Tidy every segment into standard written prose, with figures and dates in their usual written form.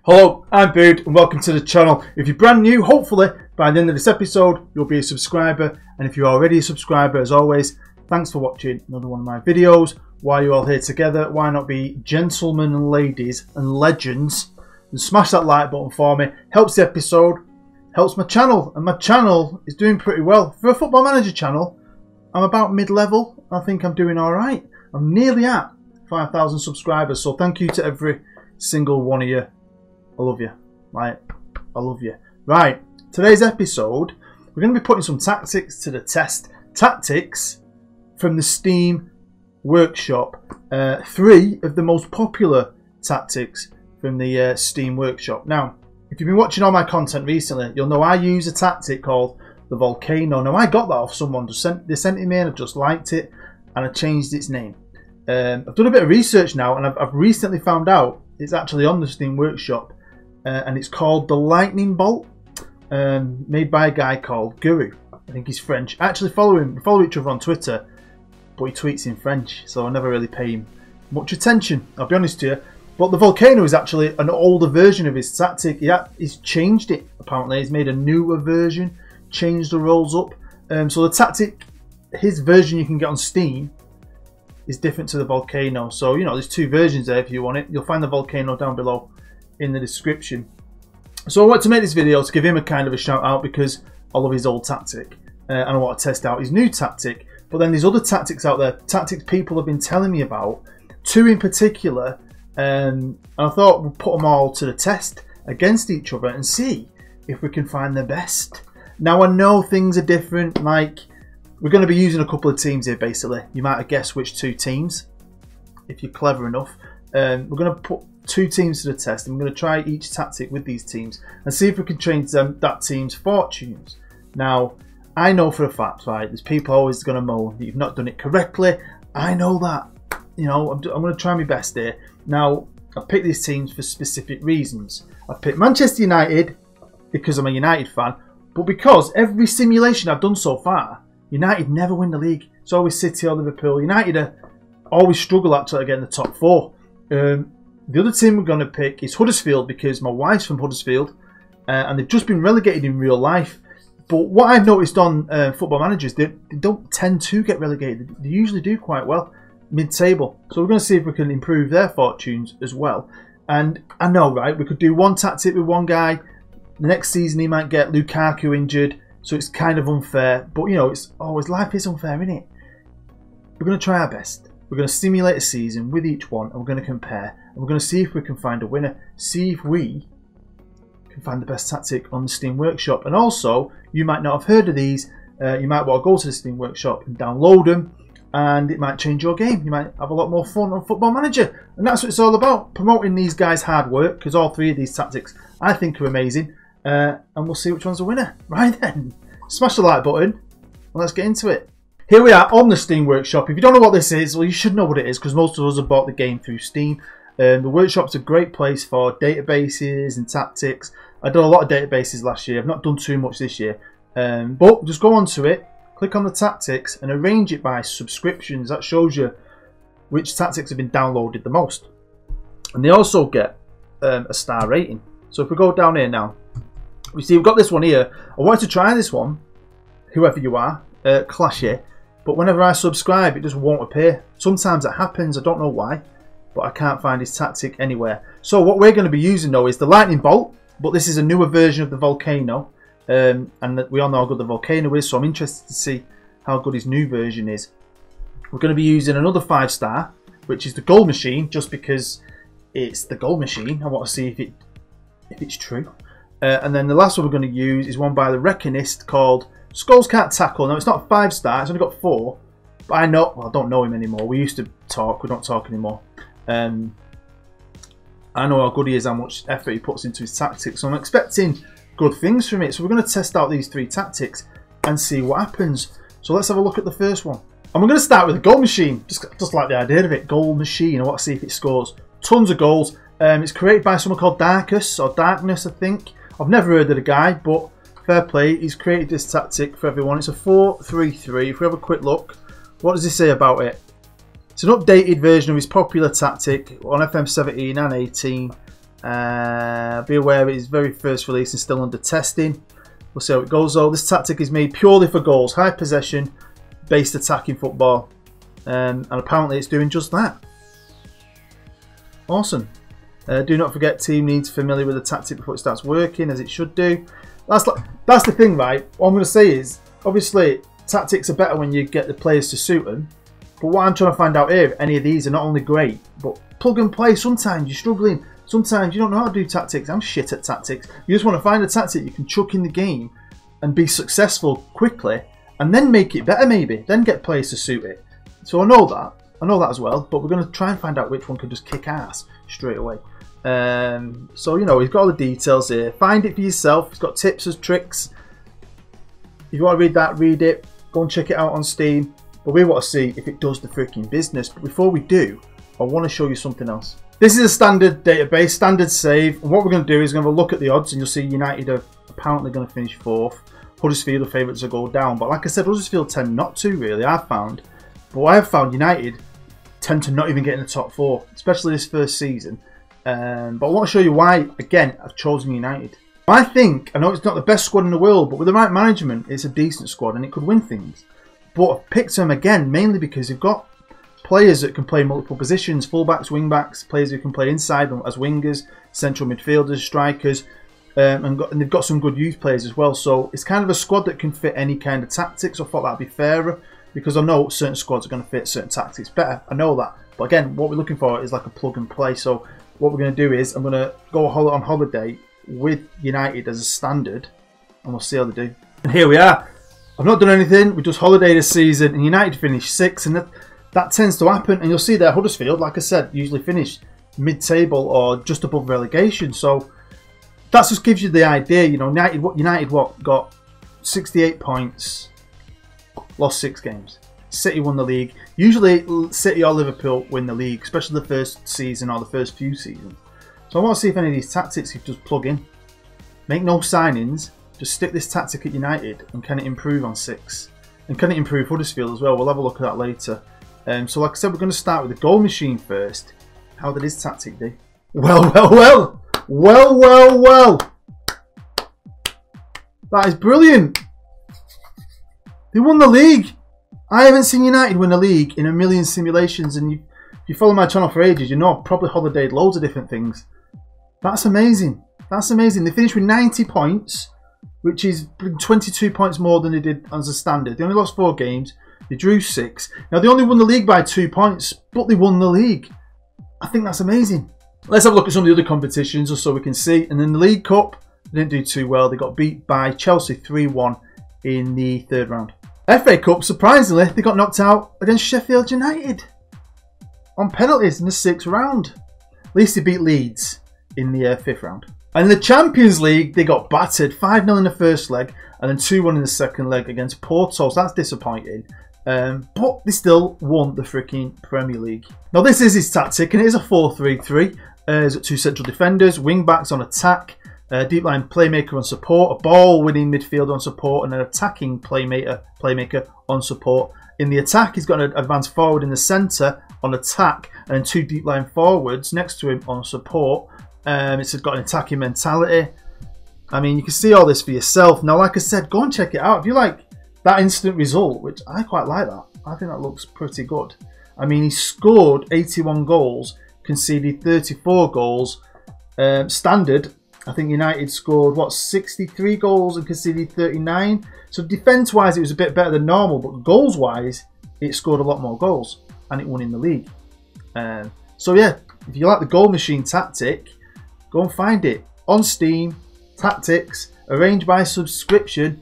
Hello, I'm Bood and welcome to the channel. If you're brand new, hopefully by the end of this episode you'll be a subscriber, and if you're already a subscriber, as always, thanks for watching another one of my videos. Why are you all here together? Why not be gentlemen and ladies and legends and smash that like button for me? Helps the episode, helps my channel, and my channel is doing pretty well. For a Football Manager channel, I'm about mid-level. I think I'm doing alright. I'm nearly at 5,000 subscribers, so thank you to every single one of you. I love you. Right, I love you. Right, today's episode, we're going to be putting some tactics to the test. Tactics from the Steam Workshop. 3 of the most popular tactics from the Steam Workshop. Now, if you've been watching all my content recently, you'll know I use a tactic called the Volcano. Now, I got that off someone. They sent it me and I just liked it and I changed its name. I've done a bit of research now and I've recently found out it's actually on the Steam Workshop. And it's called the Lightning Bolt, made by a guy called Guru. I think he's French. I actually follow him. We follow each other on Twitter, but he tweets in French, so I never really pay him much attention, I'll be honest to you. But the Volcano is actually an older version of his tactic. He's changed it, apparently. He's made a newer version, changed the rolls up. So the tactic, his version you can get on Steam, is different to the Volcano. So, you know, there's 2 versions there if you want it. You'll find the Volcano down below in the description. So I want to make this video to give him a kind of a shout out because I love his old tactic and I want to test out his new tactic. But then there's other tactics out there, tactics people have been telling me about, 2 in particular, and I thought we'd put them all to the test against each other and see if we can find the best. Now I know things are different, like we're going to be using a couple of teams here basically. You might have guessed which 2 teams if you're clever enough. We're going to put 2 teams to the test and we're going to try each tactic with these teams and see if we can change that team's fortunes. Now, I know for a fact, right, there's people always going to moan that you've not done it correctly. I know that. You know, I'm going to try my best here. Now, I've picked these teams for specific reasons. I've picked Manchester United because I'm a United fan, but because every simulation I've done so far, United never win the league. It's always City or Liverpool. United always struggle actually to get in the top 4. The other team we're going to pick is Huddersfield because my wife's from Huddersfield and they've just been relegated in real life. But what I've noticed on Football Managers, they don't tend to get relegated. They usually do quite well mid-table. So we're going to see if we can improve their fortunes as well. And I know, right, we could do one tactic with one guy. The next season he might get Lukaku injured. So it's kind of unfair. But, you know, it's always life is unfair, isn't it? We're going to try our best. We're going to simulate a season with each one and we're going to compare. And we're going to see if we can find a winner. See if we can find the best tactic on the Steam Workshop. And also, you might not have heard of these. You might want to go to the Steam Workshop and download them. And it might change your game. You might have a lot more fun on Football Manager. And that's what it's all about. Promoting these guys' hard work. Because all 3 of these tactics I think are amazing. And we'll see which one's the winner. Right then. Smash the like button. And let's get into it. Here we are on the Steam Workshop. If you don't know what this is, well, you should know what it is because most of us have bought the game through Steam. The Workshop's a great place for databases and tactics. I did a lot of databases last year. I've not done too much this year. But just go onto it, click on the tactics and arrange it by subscriptions. That shows you which tactics have been downloaded the most. And they also get a star rating. So if we go down here now, we see we've got this one here. I wanted to try this one, whoever you are, Clash here. But whenever I subscribe, it just won't appear. Sometimes it happens, I don't know why, but I can't find his tactic anywhere. So what we're going to be using though is the Lightning Bolt, but this is a newer version of the Volcano. And we all know how good the Volcano is, so I'm interested to see how good his new version is. We're going to be using another 5-star, which is the Goal Machine, just because it's the Goal Machine. I want to see if it's true. And then the last one we're going to use is one by the Reckonist called Skulls Can't Tackle. Now, it's not a 5-star, it's only got 4. But I know, well, I don't know him anymore. We used to talk, we don't talk anymore. I know how good he is, how much effort he puts into his tactics. So I'm expecting good things from it. So we're going to test out these 3 tactics and see what happens. So let's have a look at the first one. And we're going to start with a Goal Machine. Just like the idea of it. Goal Machine. I want to see if it scores tons of goals. It's created by someone called Darkness, I think. I've never heard of the guy, but fair play, he's created this tactic for everyone. It's a 4-3-3. If we have a quick look, what does he say about it? It's an updated version of his popular tactic on FM19 and 18. Be aware it is very first release and still under testing. We'll see how it goes though. This tactic is made purely for goals, high possession based attacking football, and apparently it's doing just that. Awesome. Do not forget, team needs familiar with the tactic before it starts working, as it should do. That's the thing, right? What I'm going to say is, obviously, tactics are better when you get the players to suit them. But what I'm trying to find out here, if any of these are not only great, but plug and play. Sometimes you're struggling. Sometimes you don't know how to do tactics. I'm shit at tactics. You just want to find a tactic you can chuck in the game and be successful quickly, and then make it better maybe. Then get players to suit it. So I know that. I know that as well. But we're going to try and find out which one can just kick ass straight away. So, you know, he's got all the details here. Find it for yourself. He's got tips and tricks. If you want to read that, read it. Go and check it out on Steam. But we want to see if it does the freaking business. But before we do, I want to show you something else. This is a standard database, standard save. And what we're going to do is we're going to look at the odds, and you'll see United are apparently going to finish 4th. Huddersfield are favourites to go down. But like I said, Huddersfield tend not to really, I've found. But what I've found, United tend to not even get in the top 4, especially this first season. But I want to show you why, again, I've chosen United. I think, I know it's not the best squad in the world, but with the right management, it's a decent squad and it could win things. But I've picked them again, mainly because they've got players that can play multiple positions, fullbacks, wingbacks, players who can play inside as wingers, central midfielders, strikers, and they've got some good youth players as well. So it's kind of a squad that can fit any kind of tactics. I thought that'd be fairer, because I know certain squads are going to fit certain tactics better. I know that. But again, what we're looking for is like a plug and play. So what we're going to do is I'm going to go on holiday with United as a standard, and we'll see how they do. And here we are. I've not done anything. We just holiday this season, and United finished 6th, and that tends to happen. And you'll see there, Huddersfield, like I said, usually finish mid-table or just above relegation. So that just gives you the idea. You know, United got 68 points, lost 6 games. City won the league. Usually City or Liverpool win the league, especially the first season or the first few seasons. So I want to see if any of these tactics you just plug in. Make no signings, just stick this tactic at United, and can it improve on 6? And can it improve Huddersfield as well? We'll have a look at that later. So like I said, we're going to start with the goal machine first. How did his tactic do? Well. That is brilliant. They won the league. I haven't seen United win a league in a million simulations, and if you follow my channel for ages, you know I've probably holidayed loads of different things. That's amazing. That's amazing. They finished with 90 points, which is 22 points more than they did as a standard. They only lost 4 games. They drew 6. Now, they only won the league by 2 points, but they won the league. I think that's amazing. Let's have a look at some of the other competitions just so we can see. And then the League Cup, they didn't do too well. They got beat by Chelsea 3-1 in the 3rd round. FA Cup, surprisingly, they got knocked out against Sheffield United on penalties in the 6th round. At least they beat Leeds in the 5th round. And in the Champions League, they got battered 5-0 in the first leg and then 2-1 in the second leg against Porto. So that's disappointing. But they still won the freaking Premier League. Now this is his tactic, and it is a 4-3-3. He's got 2 central defenders, wing backs on attack, deep line playmaker on support, a ball winning midfielder on support, and an attacking playmaker on support. In the attack, he's got an advanced forward in the centre on attack, and then 2 deep line forwards next to him on support. It's got an attacking mentality. I mean, you can see all this for yourself. Now, like I said, go and check it out. If you like that instant result, which I quite like that. I think that looks pretty good. I mean, he scored 81 goals, conceded 34 goals. Standard, I think United scored, 63 goals and conceded 39. So defence-wise, it was a bit better than normal, but goals-wise, it scored a lot more goals, and it won in the league. So yeah, if you like the goal machine tactic, go and find it on Steam, Tactics, arranged by subscription,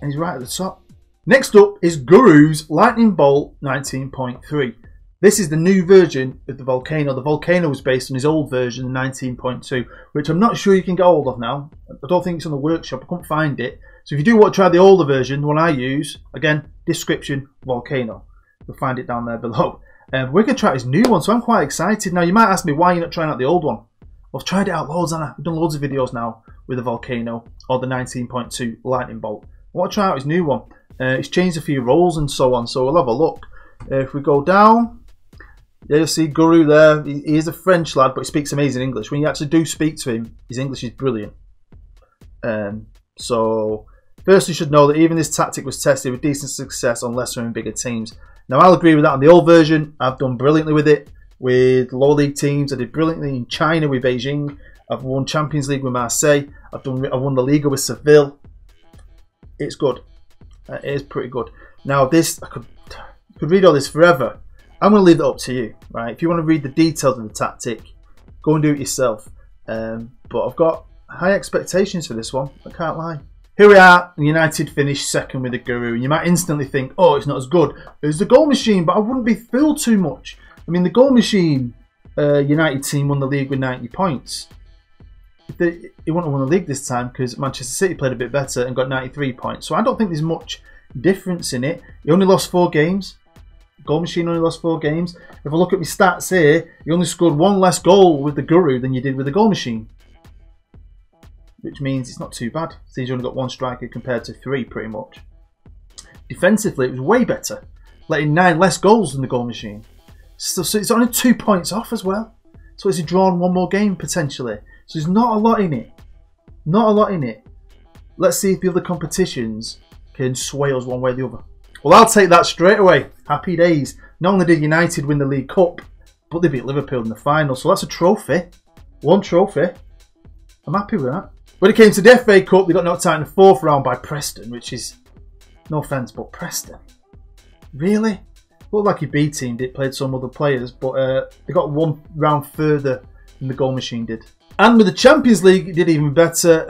and he's right at the top. Next up is Guru's Lightning Bolt 19.3. This is the new version of the VOLCANO. The VOLCANO was based on his old version, the 19.2, which I'm not sure you can get hold of now. I don't think it's on the workshop. I couldn't find it. So if you do want to try the older version, the one I use, again, description, VOLCANO. You'll find it down there below. We're going to try his new one, so I'm quite excited. Now, you might ask me why you're not trying out the old one. I've tried it out loads, and I've done loads of videos now with the VOLCANO or the 19.2 Lightning Bolt. I want to try out his new one. It's changed a few roles and so on, so we'll have a look. If we go down, Yeah, you see Guru there. He is a French lad, but he speaks amazing English. When you actually do speak to him, his English is brilliant. So, first you should know that even this tactic was tested with decent success on lesser and bigger teams. Now, I'll agree with that on the old version. I've done brilliantly with it with lower league teams. I did brilliantly in China with Beijing. I've won Champions League with Marseille. I've won the Liga with Seville. It's good. It is pretty good. Now, this, I could read all this forever. I'm going to leave that up to you, right? If you want to read the details of the tactic, go and do it yourself. But I've got high expectations for this one. I can't lie. Here we are. United finished second with the Guru. And you might instantly think, oh, it's not as good as the Goal Machine. But I wouldn't be fooled too much. I mean, the Goal Machine United team won the league with 90 points. He wouldn't have won the league this time because Manchester City played a bit better and got 93 points. So I don't think there's much difference in it. He only lost 4 games. Goal Machine only lost 4 games. If I look at my stats here, you only scored 1 less goal with the Guru than you did with the Goal Machine. Which means it's not too bad. So he's only got 1 striker compared to 3 pretty much. Defensively, it was way better. Letting 9 less goals than the Goal Machine. So it's only 2 points off as well. So it's drawn 1 more game potentially. So there's not a lot in it. Not a lot in it. Let's see if the other competitions can sway us one way or the other. Well, I'll take that straight away. Happy days. Not only did United win the League Cup, but they beat Liverpool in the final. So that's a trophy. 1 trophy. I'm happy with that. When it came to the FA Cup, they got knocked out in the 4th round by Preston, which is, no offence, but Preston. Really? Looked like your B team played some other players, but they got 1 round further than the Goal Machine did. And with the Champions League, it did even better.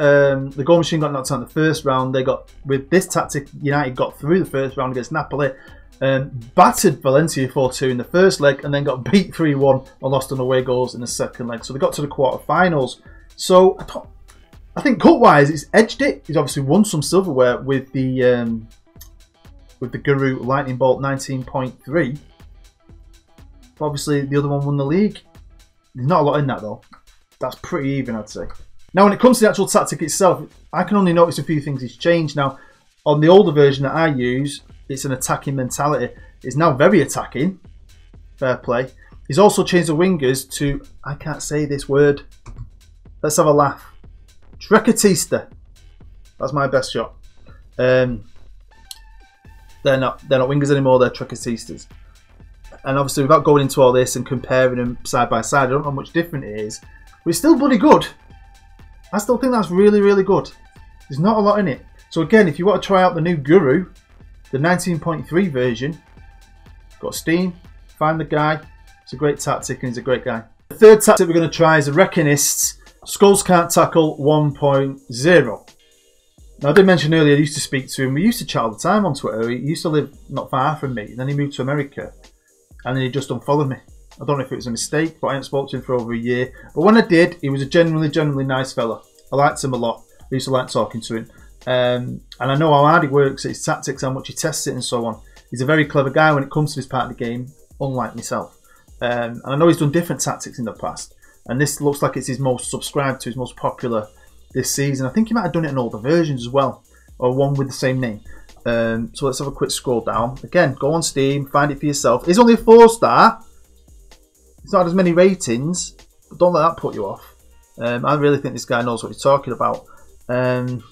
The Goal Machine got knocked out in the 1st round. They got, with this tactic, United got through the 1st round against Napoli, battered Valencia 4-2 in the 1st leg, and then got beat 3-1 and lost on away goals in the 2nd leg. So they got to the quarter-finals. So I think cup-wise, it's edged it. He's obviously won some silverware with the Guru Lightning Bolt 19.3. But obviously, the other one won the league. There's not a lot in that though. That's pretty even, I'd say. Now, when it comes to the actual tactic itself, I can only notice a few things he's changed. Now, on the older version that I use, it's an attacking mentality. It's now very attacking. Fair play. He's also changed the wingers to, I can't say this word. Let's have a laugh. Trecatista. That's my best shot. They're not wingers anymore, they're Trecatistas. And obviously, without going into all this and comparing them side by side, I don't know how much different it is. But it's still bloody good. I still think that's really, really good. There's not a lot in it. So again, if you want to try out the new Guru, the 19.3 version, got Steam, find the guy. It's a great tactic and he's a great guy. The third tactic we're going to try is the Reckonist's Skulls Can't Tackle 1.0. Now, I did mention earlier I used to speak to him. We used to chat all the time on Twitter. He used to live not far from me. Then he moved to America. And then he just unfollowed me. I don't know if it was a mistake, but I hadn't spoken to him for over a year. But when I did, he was a genuinely nice fella. I liked him a lot. I used to like talking to him. And I know how hard he works at his tactics, how much he tests it and so on. He's a very clever guy when it comes to this part of the game, unlike myself. And I know he's done different tactics in the past. And this looks like it's his most subscribed to, his most popular this season. I think he might have done it in older versions as well. Or one with the same name. So let's have a quick scroll down. Again, go on Steam, find it for yourself. It's only a 4-star. It's not as many ratings, but don't let that put you off. I really think this guy knows what he's talking about. Again,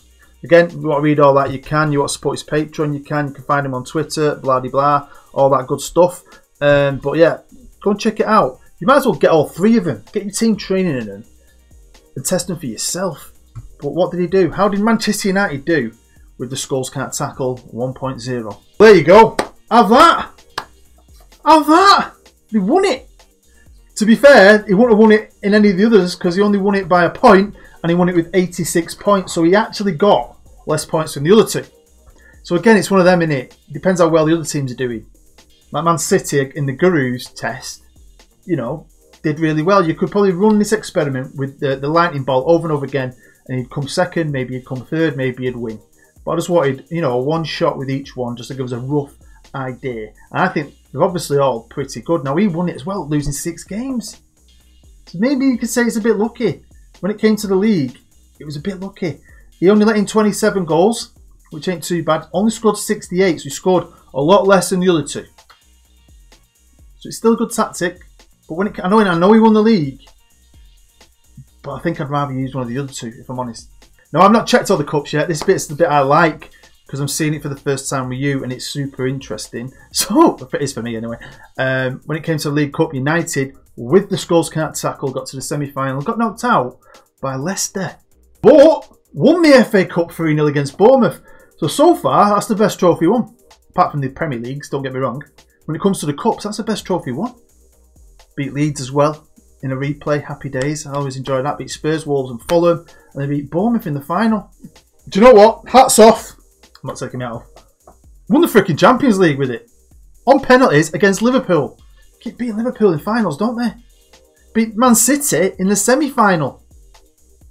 if you want to read all that, you can. You want to support his Patreon, you can. You can find him on Twitter, blah, blah, blah, all that good stuff. But yeah, go and check it out. You might as well get all 3 of them. Get your team training in them and test them for yourself. But what did he do? How did Manchester United do with the Skulls Can't Tackle 1.0? There you go. Have that. Have that. They won it. To be fair, he wouldn't have won it in any of the others because he only won it by a point and he won it with 86 points. So he actually got less points than the other 2. So again, it's one of them, innit? Depends how well the other teams are doing. Like Man City in the Guru's test, you know, did really well. You could probably run this experiment with the lightning bolt over and over again and he'd come second, maybe he'd come third, maybe he'd win. But I just wanted, you know, 1 shot with each one just to give us a rough idea. And I think they're obviously all pretty good. Now, he won it as well, losing 6 games. So maybe you could say it's a bit lucky. When it came to the league, it was a bit lucky. He only let in 27 goals, which ain't too bad. Only scored 68, so he scored a lot less than the other 2. So it's still a good tactic. But when I know he won the league, but I think I'd rather use one of the other two, if I'm honest. Now, I've not checked all the cups yet. This bit's the bit I like, because I'm seeing it for the first time with you, and it's super interesting. So, it is for me anyway. When it came to the League Cup, United, with the Skulls Can't Tackle, got to the semi-final, got knocked out by Leicester, but won the FA Cup 3-0 against Bournemouth. So far, that's the best trophy won. Apart from the Premier Leagues, don't get me wrong. When it comes to the Cups, that's the best trophy won. Beat Leeds as well in a replay, happy days. I always enjoy that. Beat Spurs, Wolves and Fulham, and they beat Bournemouth in the final. Do you know what? Hats off. I'm not taking me out. Won the freaking Champions League with it. On penalties against Liverpool. Keep beating Liverpool in finals, don't they? Beat Man City in the semi-final.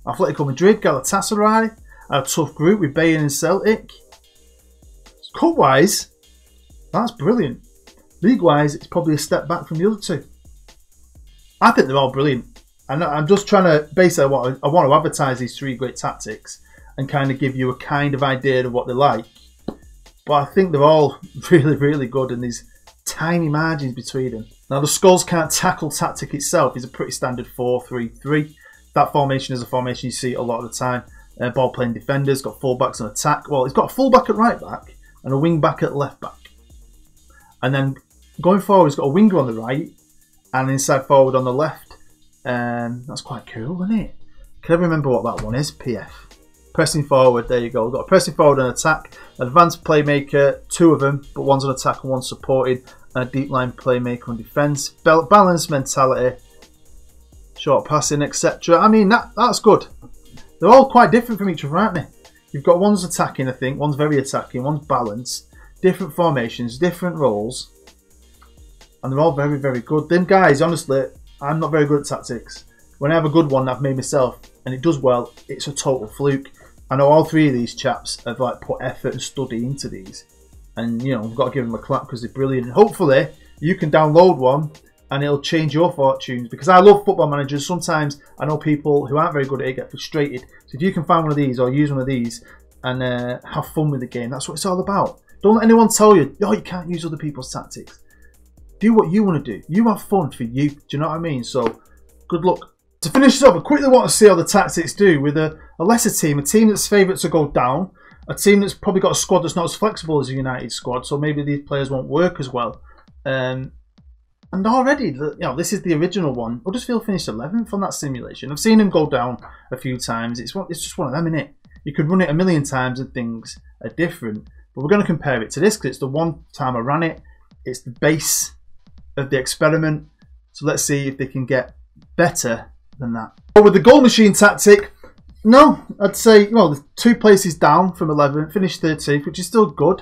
Atletico Madrid, Galatasaray. A tough group with Bayern and Celtic. Cup-wise, that's brilliant. League-wise, it's probably a step back from the other two. I think they're all brilliant. And I'm just trying to, basically, I want to advertise these three great tactics and kind of give you a kind of idea of what they're like. But I think they're all really, really good, and there's tiny margins between them. Now, the Skulls Can't Tackle tactic itself is a pretty standard 4-3-3. That formation is a formation you see a lot of the time. Ball-playing defenders, got full-backs on attack. Well, he's got a full-back at right-back and a wing-back at left-back. And then going forward, he's got a winger on the right and inside forward on the left. That's quite cool, isn't it? Can I remember what that one is? PF. Pressing forward, there you go. We've got a pressing forward and attack. Advanced playmaker, two of them, but one's on attack and one's supported. And a deep line playmaker on defence. Balanced mentality, short passing, etc. I mean, that's good. They're all quite different from each other, aren't they? You've got one's attacking, I think, one's very attacking, one's balanced. Different formations, different roles. And they're all very, very good. Then, guys, honestly, I'm not very good at tactics. When I have a good one that I've made myself and it does well, it's a total fluke. I know all three of these chaps have like put effort and study into these. And, you know, we've got to give them a clap because they're brilliant. Hopefully, you can download one and it'll change your fortunes. Because I love football managers. Sometimes I know people who aren't very good at it get frustrated. So if you can find one of these or use one of these and have fun with the game, that's what it's all about. Don't let anyone tell you, oh, you can't use other people's tactics. Do what you want to do. You have fun for you. Do you know what I mean? So, good luck. To finish this up, I quickly want to see how the tactics do with a lesser team. A team that's favourite to go down. A team that's probably got a squad that's not as flexible as a United squad. So maybe these players won't work as well. And already, you know, this is the original one. Huddersfield finished 11th on that simulation. I've seen him go down a few times. It's just one of them, innit? You could run it a million times and things are different. But we're going to compare it to this because it's the one time I ran it. It's the base of the experiment. So let's see if they can get better than that. But with the goal machine tactic, no, I'd say, well, the 2 places down from 11, finished 13th, which is still good.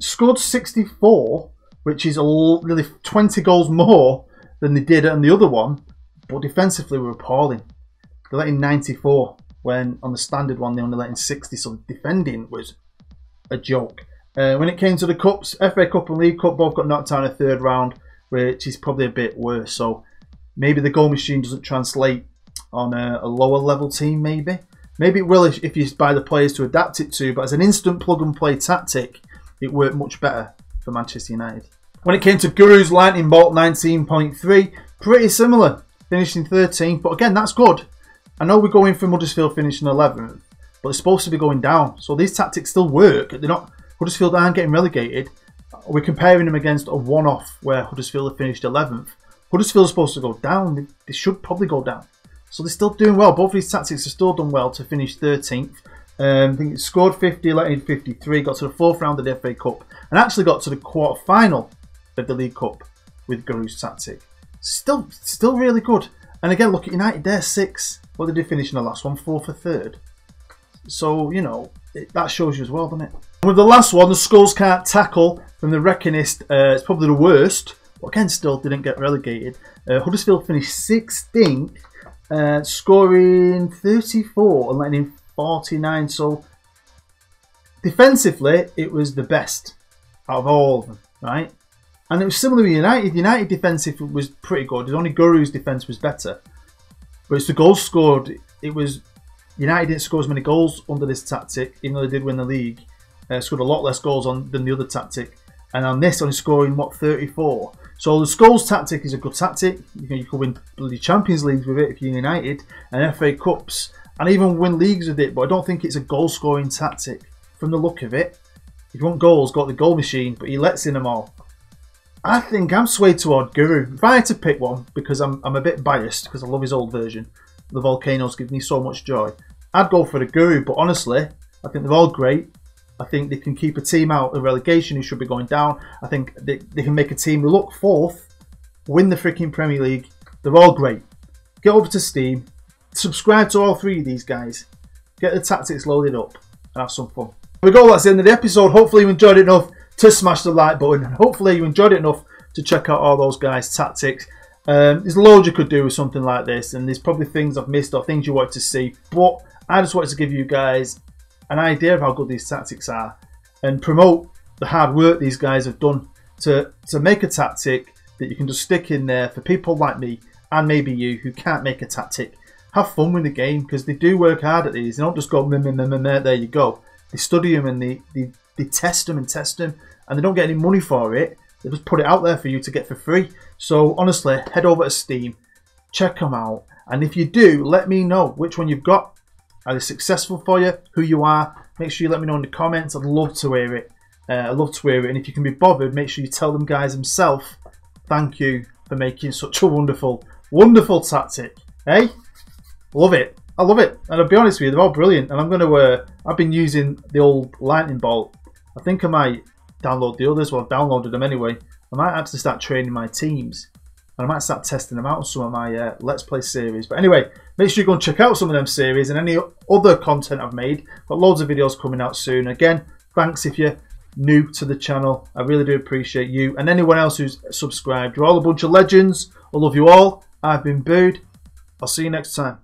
Scored 64, which is really 20 goals more than they did on the other one. But defensively, we were appalling. They let in 94, when on the standard one, they only let in 60. So defending was a joke. When it came to the cups, FA Cup and League Cup both got knocked out in the 3rd round, which is probably a bit worse. So maybe the goal machine doesn't translate on a lower level team, maybe. Maybe it will if you buy the players to adapt it to, but as an instant plug and play tactic, it worked much better for Manchester United. When it came to Guru's Lightning Bolt 19.3, pretty similar, finishing 13th, but again, that's good. I know we're going from Huddersfield finishing 11th, but it's supposed to be going down. So these tactics still work. They're not, Huddersfield aren't getting relegated. We're comparing them against a one-off where Huddersfield have finished 11th. Huddersfield is supposed to go down. They should probably go down. So they're still doing well. Both of these tactics have still done well to finish 13th. I think it scored 50, let in 53, got to the 4th round of the FA Cup, and actually got to the quarter-final of the League Cup with Guru's tactic. Still really good. And again, look at United, they're 6th. What did they finish in the last one? 4th or 3rd. So, you know, that shows you as well, doesn't it? And with the last one, the Skulls Can't Tackle from the Reckonist, it's probably the worst, but again, still didn't get relegated. Huddersfield finished 16th, scoring 34 and letting in 49. So, defensively, it was the best out of all of them, right? And it was similar with United. United defensive was pretty good. Only Guru's defence was better. But it's the goals scored. It was United didn't score as many goals under this tactic, even though they did win the league. Scored a lot less goals than the other tactic. And on this, only scoring, what, 34. So the Skulls tactic is a good tactic. You can win bloody Champions Leagues with it if you're United, and FA Cups, and even win leagues with it. But I don't think it's a goal scoring tactic from the look of it. If you want goals, got the goal machine, but he lets in them all. I think I'm swayed toward Guru. If I had to pick one, because I'm a bit biased, because I love his old version, the Volcanoes give me so much joy, I'd go for the Guru. But honestly, I think they're all great. I think they can keep a team out of relegation who should be going down. I think they can make a team look fourth, win the freaking Premier League. They're all great. Get over to Steam, subscribe to all three of these guys, get the tactics loaded up, and have some fun. There we go, that's the end of the episode. Hopefully you enjoyed it enough to smash the like button, and hopefully you enjoyed it enough to check out all those guys' tactics. There's loads you could do with something like this, and there's probably things I've missed or things you wanted to see, but I just wanted to give you guys an idea of how good these tactics are and promote the hard work these guys have done to make a tactic that you can just stick in there for people like me and maybe you who can't make a tactic. Have fun with the game, because they do work hard at these. They don't just go meh, meh, meh, meh, meh, there you go. They study them and they test them and test them, and they don't get any money for it. They just put it out there for you to get for free. So honestly, head over to Steam, check them out, and if you do, let me know which one you've got. Are they successful for you? Who you are? Make sure you let me know in the comments. I'd love to hear it. I'd love to hear it. And if you can be bothered, make sure you tell them guys himself, thank you for making such a wonderful, wonderful tactic. Hey? Love it. I love it. And I'll be honest with you, they're all brilliant. And I'm going to, I've been using the old lightning bolt. I think I might download the others. Well, I've downloaded them anyway. I might actually start training my teams. And I might start testing them out on some of my Let's Play series. But anyway, make sure you go and check out some of them series and any other content I've made. Got loads of videos coming out soon. Again, thanks if you're new to the channel. I really do appreciate you. And anyone else who's subscribed. You're all a bunch of legends. I love you all. I've been Bood. I'll see you next time.